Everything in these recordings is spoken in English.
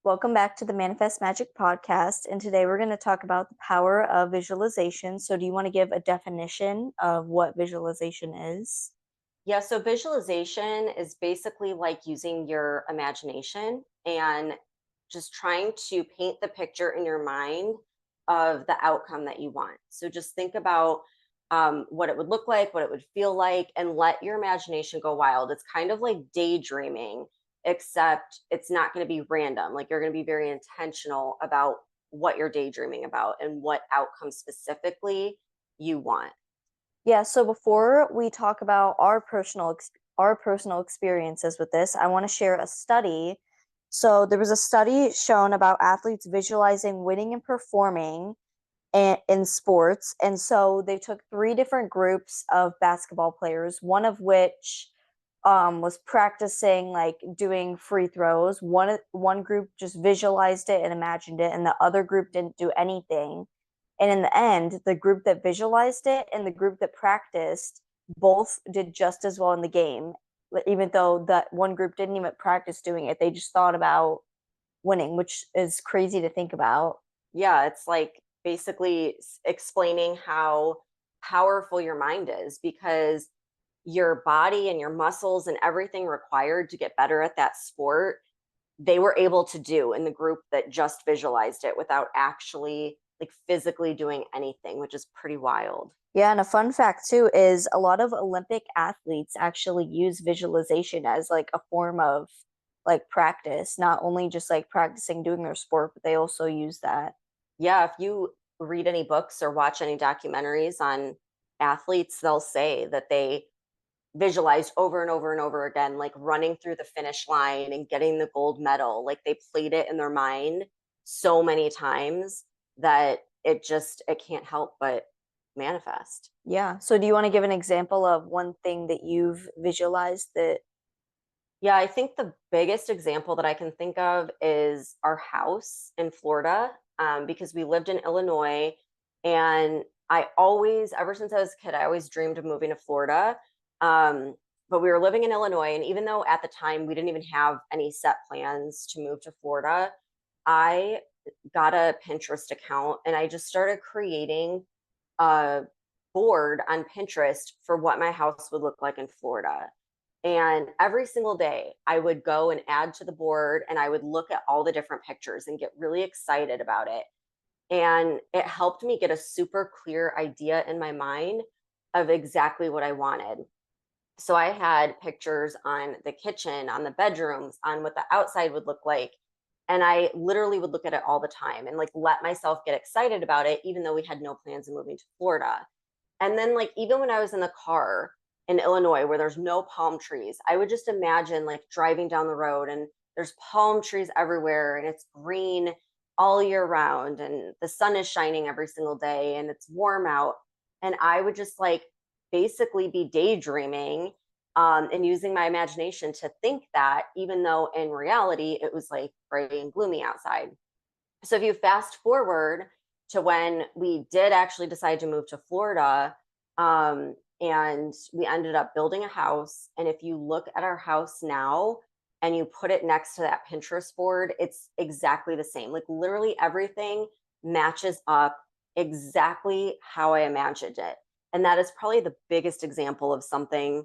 Welcome back to the Manifest Magic podcast. And today we're going to talk about the power of visualization. So, do you want to give a definition of what visualization is? Yeah, so visualization is basically like using your imagination and just trying to paint the picture in your mind of the outcome that you want. So just think about what it would look like, what it would feel like, and let your imagination go wild. It's kind of like daydreaming, except it's not going to be random. Like you're going to be very intentional about what you're daydreaming about and what outcome specifically you want. Yeah, so before we talk about our personal experiences with this, I want to share a study. So, there was a study shown about athletes visualizing winning and performing in sports. And so they took three different groups of basketball players, one of which was practicing like doing free throws. One group just visualized it and imagined it, and the other group didn't do anything. And in the end, the group that visualized it and the group that practiced both did just as well in the game, even though that one group didn't even practice doing it. They just thought about winning, which is crazy to think about. Yeah, it's like basically explaining how powerful your mind is because your body and your muscles and everything required to get better at that sport, they were able to do in the group that just visualized it without actually like physically doing anything, which is pretty wild. Yeah, and a fun fact too is a lot of Olympic athletes actually use visualization as like a form of like practice, not only just like practicing doing their sport, but they also use that. Yeah, if you read any books or watch any documentaries on athletes, they'll say that they visualized over and over and over again, like running through the finish line and getting the gold medal. Like they played it in their mind so many times that it can't help but manifest. Yeah. So do you want to give an example of one thing that you've visualized that Yeah, I think the biggest example that I can think of is our house in Florida, because we lived in Illinois, and I always, ever since I was a kid, I always dreamed of moving to Florida. Um, but we were living in Illinois, and even though at the time we didn't even have any set plans to move to Florida, I got a Pinterest account and I just started creating a board on Pinterest for what my house would look like in Florida. And every single day, I would go and add to the board and I would look at all the different pictures and get really excited about it. And it helped me get a super clear idea in my mind of exactly what I wanted. So I had pictures on the kitchen, on the bedrooms, on what the outside would look like. And I literally would look at it all the time and like let myself get excited about it, even though we had no plans of moving to Florida. And then, like, even when I was in the car in Illinois where there's no palm trees, I would just imagine like driving down the road and there's palm trees everywhere and it's green all year round and the sun is shining every single day and it's warm out. And I would just like basically be daydreaming and using my imagination to think that, even though in reality it was like gray and gloomy outside. So if you fast forward to when we did actually decide to move to Florida, and we ended up building a house. And if you look at our house now and you put it next to that Pinterest board, it's exactly the same. Like literally everything matches up exactly how I imagined it. And that is probably the biggest example of something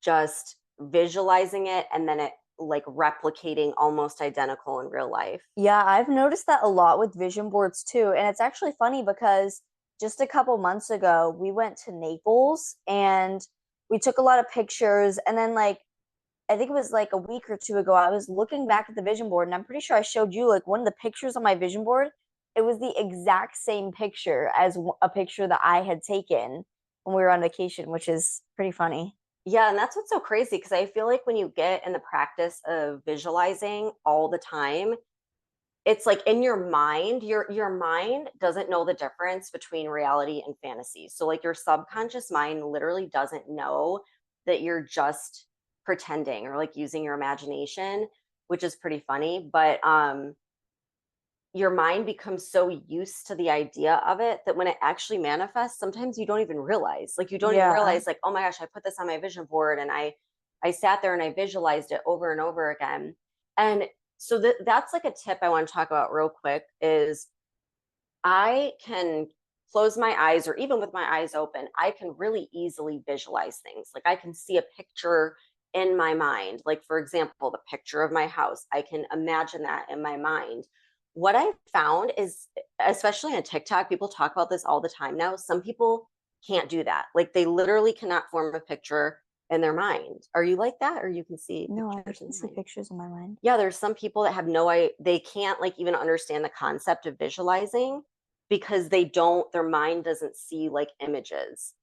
just visualizing it and then it like replicating almost identical in real life. Yeah, I've noticed that a lot with vision boards too. And it's actually funny because just a couple months ago, we went to Naples and we took a lot of pictures. And then, like, I think it was like a week or two ago, I was looking back at the vision board and I'm pretty sure I showed you like one of the pictures on my vision board. It was the exact same picture as a picture that I had taken when we were on vacation, which is pretty funny. Yeah, and that's what's so crazy because I feel like when you get in the practice of visualizing all the time, it's like in your mind, your mind doesn't know the difference between reality and fantasy. So like your subconscious mind literally doesn't know that you're just pretending or like using your imagination, which is pretty funny, but your mind becomes so used to the idea of it that when it actually manifests, sometimes you don't even realize. Like you don't even Yeah. realize, like, oh my gosh, I put this on my vision board and I sat there and I visualized it over and over again. And So that's like a tip I want to talk about real quick is I can close my eyes, or even with my eyes open, I can really easily visualize things. Like I can see a picture in my mind. Like, for example, the picture of my house, I can imagine that in my mind. What I found is, especially on TikTok, people talk about this all the time now. Some people can't do that. Like, they literally cannot form a picture in their mind. Are you like that? Or you can see No, I pictures in can your see mind? pictures in my mind. Yeah, there's some people that have no idea, they can't like even understand the concept of visualizing because their mind doesn't see like images,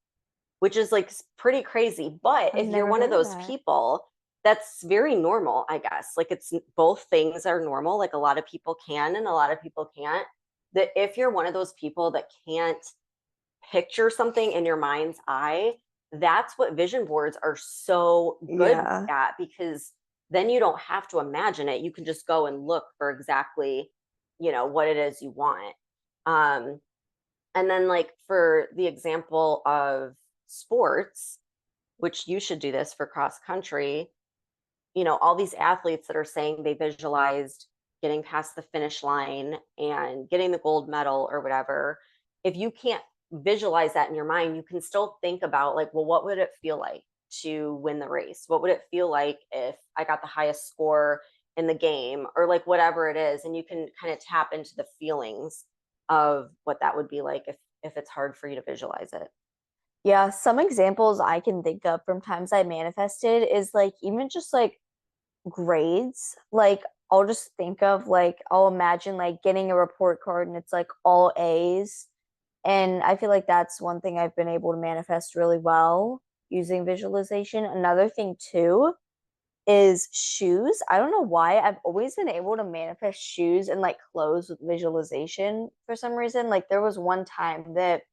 which is like pretty crazy. But I've if you're never one of heard of those that. people, that's very normal, I guess. Like both things are normal. Like a lot of people can and a lot of people can't. That if you're one of those people that can't picture something in your mind's eye, that's what vision boards are so good Yeah. at, because then you don't have to imagine it. You can just go and look for exactly, what it is you want. Um, and then, like, for the example of sports, which you should do this for cross country, all these athletes that are saying they visualized getting past the finish line and getting the gold medal or whatever. If you can't visualize that in your mind, you can still think about, like, well, what would it feel like to win the race? What would it feel like if I got the highest score in the game, or like whatever it is? And you can kind of tap into the feelings of what that would be like if it's hard for you to visualize it. Yeah, some examples I can think of from times I manifested is like even just like grades. Like I'll just think of like I'll imagine like getting a report card and it's like all A's. And I feel like that's one thing I've been able to manifest really well using visualization. Another thing too is shoes. I don't know why I've always been able to manifest shoes and like clothes with visualization for some reason. Like there was one time that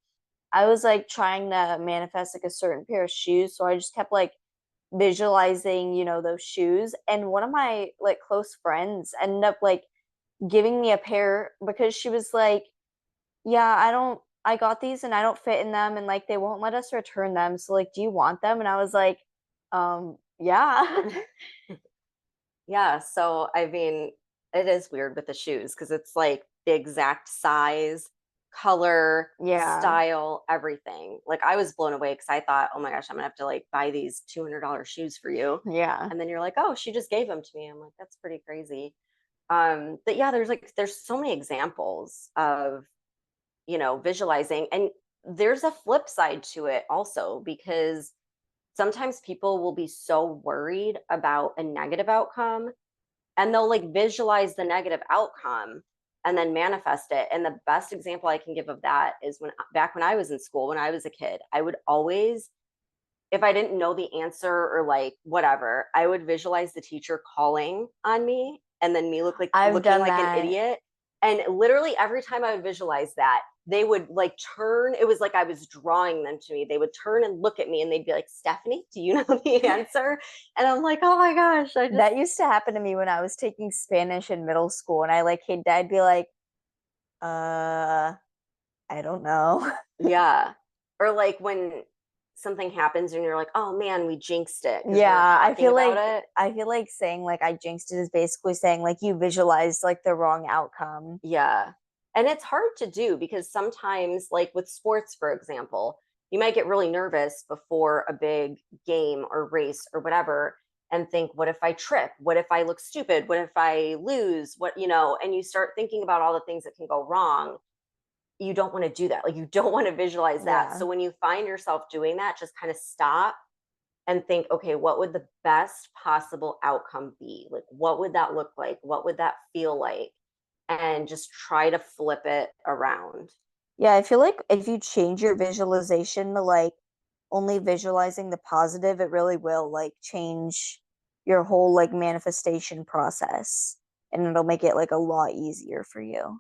I was like trying to manifest like a certain pair of shoes, so I just kept like visualizing, those shoes. And one of my like close friends ended up like giving me a pair because she was like, "Yeah, I got these and I don't fit in them and like they won't let us return them. So like, do you want them?" And I was like, yeah." Yeah, so I mean, it is weird with the shoes because it's like the exact size, color, Yeah. style, everything. Like I was blown away because I thought, oh my gosh, I'm gonna have to like buy these $200 shoes for you. Yeah. And then you're like, oh, she just gave them to me. I'm like, that's pretty crazy. But yeah, there's so many examples of, visualizing. And there's a flip side to it also, because sometimes people will be so worried about a negative outcome, and they'll like visualize the negative outcome and then manifest it. And the best example I can give of that is back when I was in school, when I was a kid, I would always, if I didn't know the answer or like whatever, I would visualize the teacher calling on me and then me I've looking done like an that. idiot. And literally every time I would visualize that, they would like turn, it was like I was drawing them to me. They would turn and look at me and they'd be like, Stephanie, do you know the answer? And I'm like, oh my gosh, That used to happen to me when I was taking Spanish in middle school and I like I'd be like, uh I don't know. yeah. Or like when something happens and you're like, oh man, we jinxed it because we were Yeah, talking about it. I feel like saying like I jinxed it is basically saying like you visualized like the wrong outcome. Yeah. And it's hard to do because sometimes, like with sports, for example, you might get really nervous before a big game or race or whatever and think, what if I trip? What if I look stupid? What if I lose? And you start thinking about all the things that can go wrong. You don't want to do that. Like, you don't want to visualize that. Yeah. So when you find yourself doing that, just kind of stop and think, okay, what would the best possible outcome be? Like, what would that look like? What would that feel like? And just try to flip it around. Yeah, I feel like if you change your visualization to like only visualizing the positive, it really will like change your whole like manifestation process and it'll make it like a lot easier for you.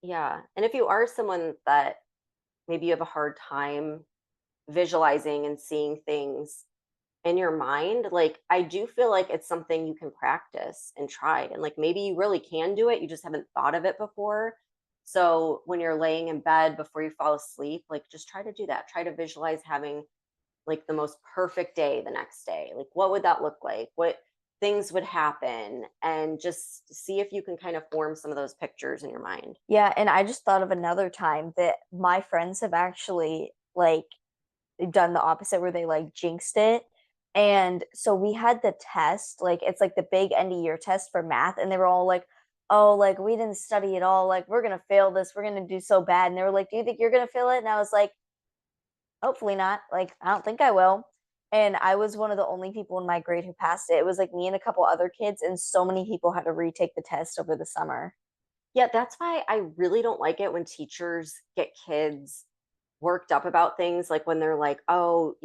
Yeah. And if you are someone that maybe you have a hard time visualizing and seeing things in your mind, like, I do feel like it's something you can practice and try. And like maybe you really can do it, you just haven't thought of it before. So when you're laying in bed before you fall asleep, like just try to do that. Try to visualize having like the most perfect day the next day. Like, what would that look like? things would happen, and just see if you can kind of form some of those pictures in your mind. Yeah, and I just thought of another time that my friends have actually like done the opposite where they like jinxed it. And so we had the test, like it's like the big end of year test for math, and they were all like, "Oh, like we didn't study at all. Like we're gonna fail this. We're gonna do so bad." And they were like, "Do you think you're gonna fail it?" And I was like, "Hopefully not. Like I don't think I will." And I was one of the only people in my grade who passed it. It was like me and a couple other kids, and so many people had to retake the test over the summer. Yeah, that's why I really don't like it when teachers get kids worked up about things, like when they're like, "Oh,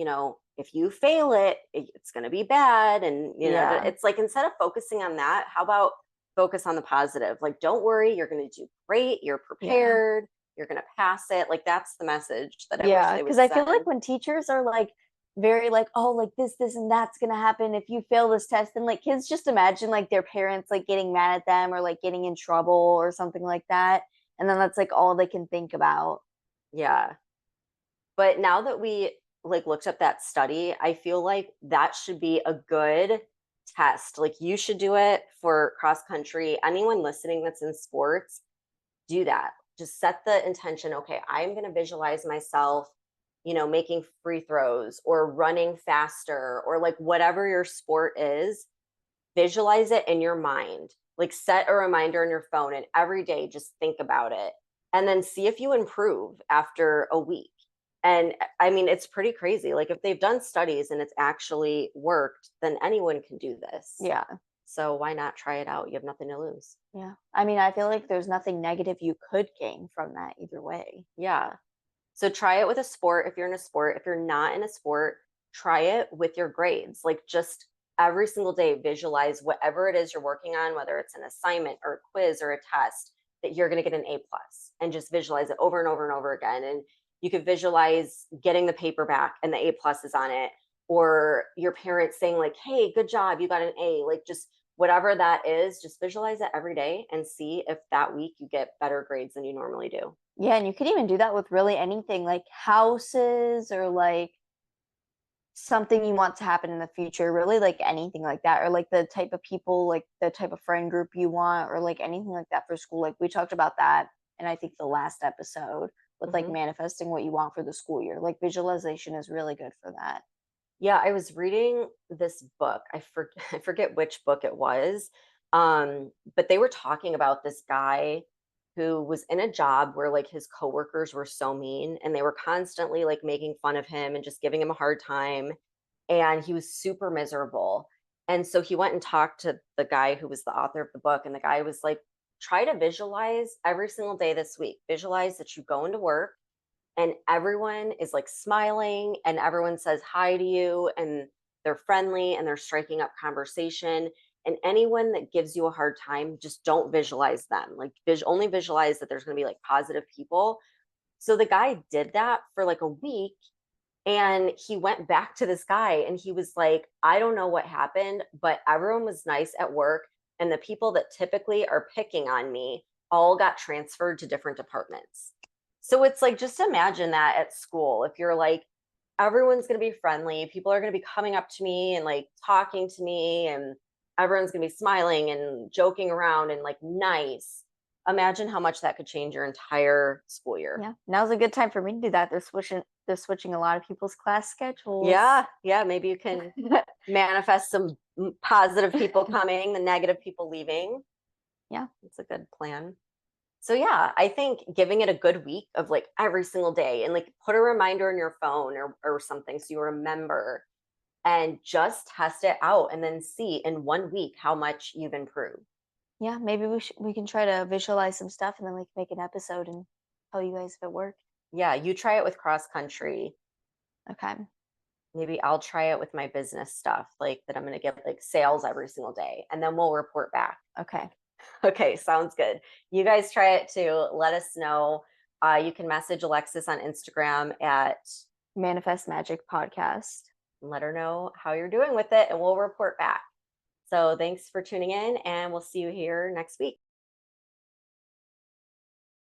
if you fail it, it's going to be bad." And, Yeah. it's like, instead of focusing on that, how about focus on the positive? Like, don't worry, you're going to do great. You're Yeah. prepared. You're going to pass it. Like, that's the message that I wish Yeah, they because would I feel like send. when teachers are like very like, oh, like this, and that's gonna happen if you fail this test, and like kids just imagine like their parents like getting mad at them or like getting in trouble or something like that. And then that's like all they can think about. Yeah. But now that we like looked up that study, I feel like that should be a good test. Like, you should do it for cross country. Anyone listening that's in sports, do that. Just set the intention. Okay, I'm going to visualize myself, making free throws or running faster, or like whatever your sport is, visualize it in your mind. Like, set a reminder on your phone, and every day just think about it, and then see if you improve after a week. And I mean, it's pretty crazy. Like, if they've done studies and it's actually worked, then anyone can do this. Yeah. So why not try it out? You have nothing to lose. Yeah. I mean, I feel like there's nothing negative you could gain from that either way. Yeah. So try it with a sport if you're in a sport. If you're not in a sport, try it with your grades. Like, just every single day, visualize whatever it is you're working on, whether it's an assignment or a quiz or a test, that you're going to get an A plus, and just visualize it over and over and over again. And you could visualize getting the paper back and the A plus is on it, or your parents saying like, "Hey, good job, you got an A." Like, just whatever that is, just visualize it every day and see if that week you get better grades than you normally do. Yeah, and you could even do that with really anything like houses or like something you want to happen in the future, really like anything like that, or like the type of people, like the type of friend group you want, or like anything like that for school. Like we talked about that, and I think the last episode with like Mhm. manifesting what you want for the school year. Like visualization is really good for that. Yeah, I was reading this book. I forget which book it was. But they were talking about this guy who was in a job where like his coworkers were so mean, and they were constantly like making fun of him and just giving him a hard time, and he was super miserable. And so he went and talked to the guy who was the author of the book, and the guy was like, "Try to visualize every single day this week. Visualize that you go into work and everyone is like smiling, and everyone says hi to you, and they're friendly, and they're striking up conversation. And anyone that gives you a hard time, just don't visualize them. Like, only visualize that there's going to be like positive people." So the guy did that for like a week, and he went back to this guy and he was like, "I don't know what happened, but everyone was nice at work, and the people that typically are picking on me all got transferred to different departments." So it's like, just imagine that at school. If you're like, everyone's going to be friendly, people are going to be coming up to me and like talking to me, and everyone's going to be smiling and joking around and like nice. Imagine how much that could change your entire school year. Yeah, now's a good time for me to do that. They're switching a lot of people's class schedules. Yeah, yeah, maybe you can manifest some positive people coming, the negative people leaving. Yeah. It's a good plan. So yeah, I think giving it a good week of like every single day, and like put a reminder in your phone or something so you remember, and just test it out and then see in 1 week how much you've improved. Yeah, maybe we can try to visualize some stuff, and then we can make an episode and tell you guys if it worked. Yeah, you try it with cross country. Okay. Maybe I'll try it with my business stuff, like that I'm going to get like sales every single day, and then we'll report back. Okay. Okay, sounds good. You guys try it too. Let us know. You can message Alexis on Instagram at Manifest Magic Podcast. let her know how you're doing with it, and we'll report back. So thanks for tuning in, and we'll see you here next week.